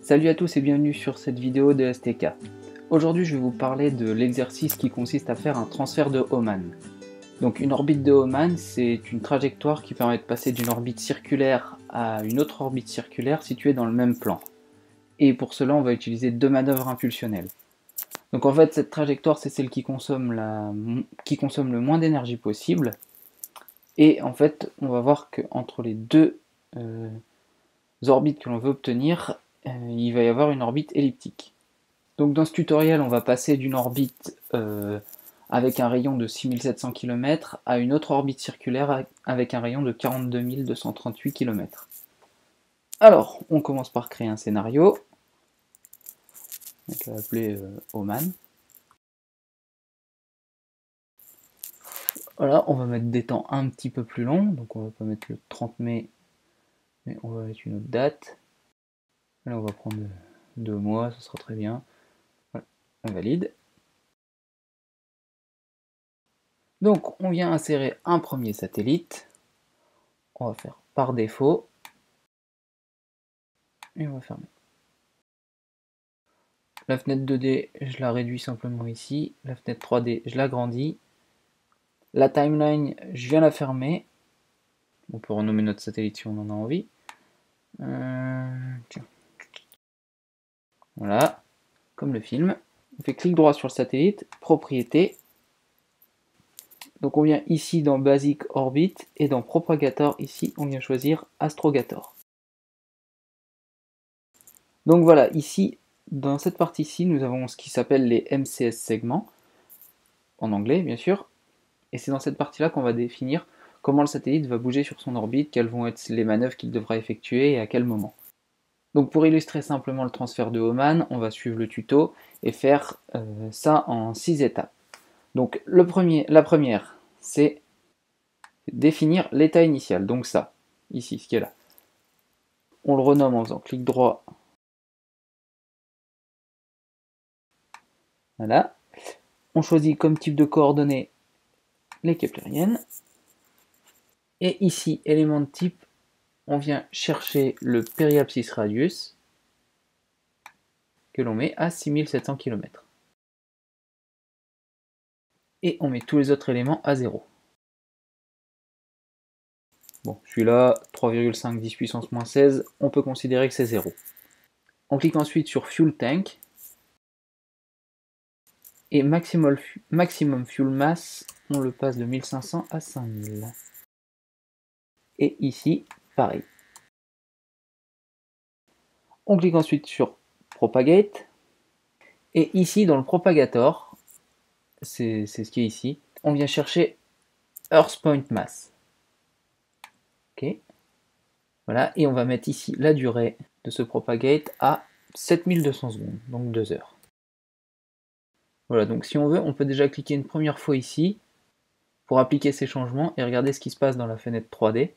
Salut à tous et bienvenue sur cette vidéo de STK. Aujourd'hui je vais vous parler de l'exercice qui consiste à faire un transfert de Hohmann. Donc une orbite de Hohmann, c'est une trajectoire qui permet de passer d'une orbite circulaire à une autre orbite circulaire située dans le même plan. Et pour cela on va utiliser deux manœuvres impulsionnelles. Donc en fait cette trajectoire c'est celle qui consomme le moins d'énergie possible. Et en fait on va voir qu'entre les deux orbites que l'on veut obtenir, il va y avoir une orbite elliptique. Donc dans ce tutoriel, on va passer d'une orbite avec un rayon de 6700 km à une autre orbite circulaire avec un rayon de 42 238 km. Alors, on commence par créer un scénario. Donc, on va appeler Hohmann. Voilà, on va mettre des temps un petit peu plus longs. Donc on va pas mettre le 30 mai, mais on va mettre une autre date. Là, on va prendre 2 mois, ce sera très bien. Voilà, on valide. Donc on vient insérer un premier satellite. On va faire par défaut. Et on va fermer. La fenêtre 2D, je la réduis simplement ici. La fenêtre 3D, je l'agrandis. La timeline, je viens la fermer. On peut renommer notre satellite si on en a envie. Tiens. Voilà, comme le film. On fait clic droit sur le satellite, propriétés. Donc on vient ici dans Basic Orbit et dans Propagator, ici on vient choisir Astrogator. Donc voilà, ici, dans cette partie-ci, nous avons ce qui s'appelle les MCS segments, en anglais bien sûr, et c'est dans cette partie-là qu'on va définir comment le satellite va bouger sur son orbite, quelles vont être les manœuvres qu'il devra effectuer et à quel moment. Donc pour illustrer simplement le transfert de Hohmann, on va suivre le tuto et faire ça en 6 étapes. Donc la première, c'est définir l'état initial, donc ça, ici, ce qui est là. On le renomme en faisant clic droit. Voilà. On choisit comme type de coordonnées les keplériennes. Et ici, élément de type, on vient chercher le périapsis radius que l'on met à 6700 km. Et on met tous les autres éléments à 0. Bon, celui-là, 3,5 10 puissance moins 16, on peut considérer que c'est 0. On clique ensuite sur Fuel Tank. Et maximum Fuel Mass, on le passe de 1500 à 5000. Et ici, pareil. On clique ensuite sur Propagate. Et ici, dans le Propagator, c'est ce qui est ici, on vient chercher Earth Point Mass. Ok. Voilà, et on va mettre ici la durée de ce Propagate à 7200 secondes, donc 2 heures. Voilà, donc si on veut, on peut déjà cliquer une première fois ici pour appliquer ces changements et regarder ce qui se passe dans la fenêtre 3D.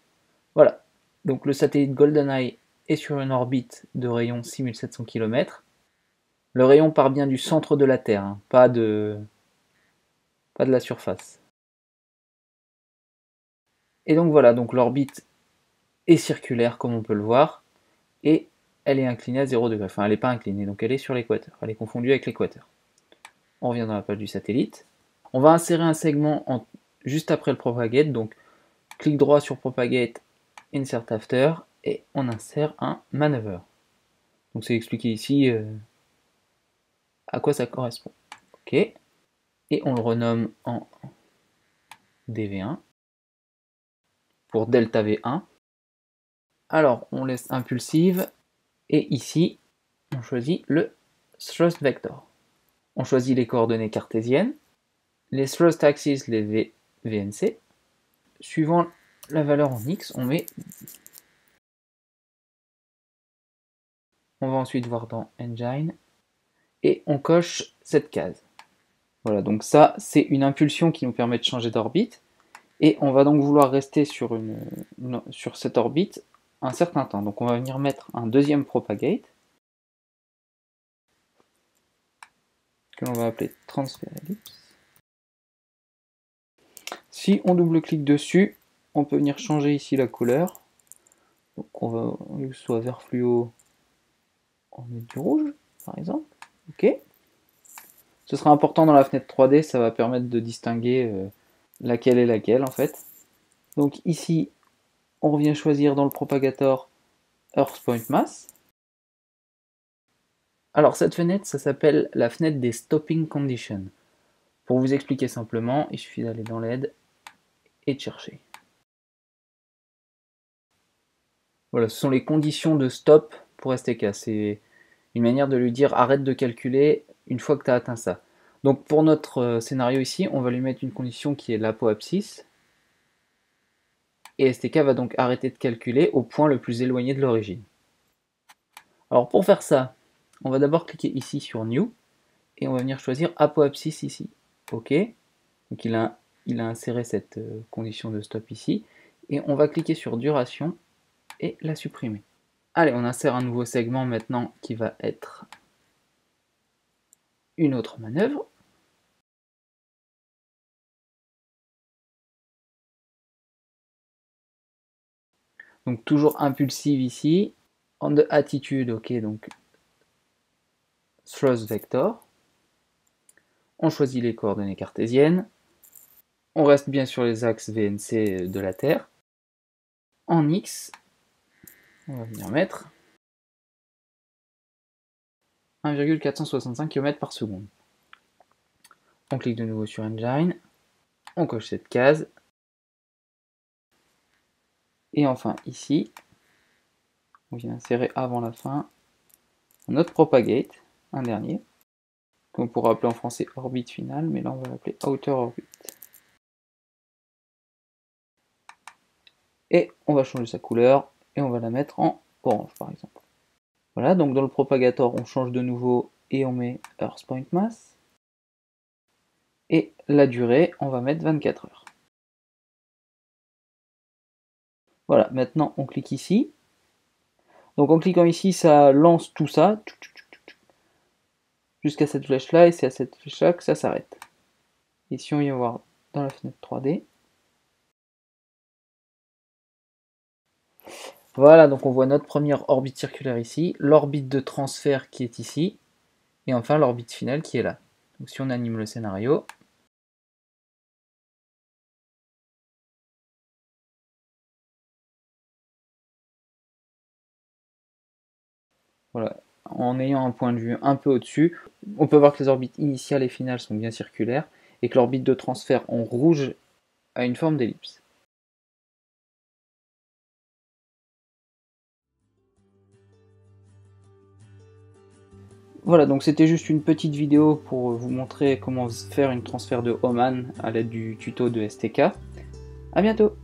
Voilà, donc le satellite GoldenEye est sur une orbite de rayon 6700 km. Le rayon part bien du centre de la Terre, hein, pas de la surface. Et donc voilà, donc l'orbite est circulaire comme on peut le voir, et elle est inclinée à 0 degré. Enfin, elle n'est pas inclinée, donc elle est sur l'équateur. Elle est confondue avec l'équateur. On revient dans la page du satellite. On va insérer un segment juste après le propagate, donc clic droit sur propagate, insert after, et on insère un maneuver. Donc c'est expliqué ici à quoi ça correspond. Ok. Et on le renomme en DV1 pour delta V1. Alors on laisse impulsive, et ici on choisit le thrust vector. On choisit les coordonnées cartésiennes, les thrust axes, les VNC. Suivant la valeur en X, on met. On va ensuite voir dans Engine, et on coche cette case. Voilà, donc ça, c'est une impulsion qui nous permet de changer d'orbite, et on va donc vouloir rester sur cette orbite un certain temps. Donc on va venir mettre un deuxième propagate, que l'on va appeler transfer ellipse. Si on double-clique dessus, on peut venir changer ici la couleur. Donc on va, au lieu que ce soit vert fluo, on met du rouge, par exemple. Ok. Ce sera important dans la fenêtre 3D, ça va permettre de distinguer laquelle est laquelle en fait. Donc ici, on revient choisir dans le propagator Earth Point Mass. Alors cette fenêtre, ça s'appelle la fenêtre des Stopping Conditions. Pour vous expliquer simplement, il suffit d'aller dans l'aide et de chercher. Voilà, ce sont les conditions de stop pour STK. C'est une manière de lui dire arrête de calculer une fois que tu as atteint ça. Donc pour notre scénario ici, on va lui mettre une condition qui est l'apoapsis. Et STK va donc arrêter de calculer au point le plus éloigné de l'origine. Alors pour faire ça, on va d'abord cliquer ici sur New. Et on va venir choisir apoapsis ici. Ok. Donc il a inséré cette condition de stop ici. Et on va cliquer sur duration et la supprimer. Allez, on insère un nouveau segment maintenant qui va être une autre manœuvre. Donc toujours impulsive ici. On the attitude, ok, donc thrust vector. On choisit les coordonnées cartésiennes. On reste bien sur les axes VNC de la Terre. En X, on va venir mettre 1,465 km par seconde. On clique de nouveau sur Engine, on coche cette case, et enfin ici, on vient insérer avant la fin notre propagate, un dernier, qu'on pourra appeler en français orbite finale, mais là on va l'appeler outer orbit. Et on va changer sa couleur, et on va la mettre en orange par exemple. Voilà, donc dans le propagator, on change de nouveau et on met Earth Point Mass. Et la durée, on va mettre 24 heures. Voilà, maintenant on clique ici. Donc en cliquant ici, ça lance tout ça, jusqu'à cette flèche-là, et c'est à cette flèche-là que ça s'arrête. Et si on vient voir dans la fenêtre 3D, voilà, donc on voit notre première orbite circulaire ici, l'orbite de transfert qui est ici, et enfin l'orbite finale qui est là. Donc si on anime le scénario, voilà, en ayant un point de vue un peu au-dessus, on peut voir que les orbites initiales et finales sont bien circulaires, et que l'orbite de transfert en rouge a une forme d'ellipse. Voilà, donc c'était juste une petite vidéo pour vous montrer comment faire une transfert de Hohmann à l'aide du tuto de STK. A bientôt!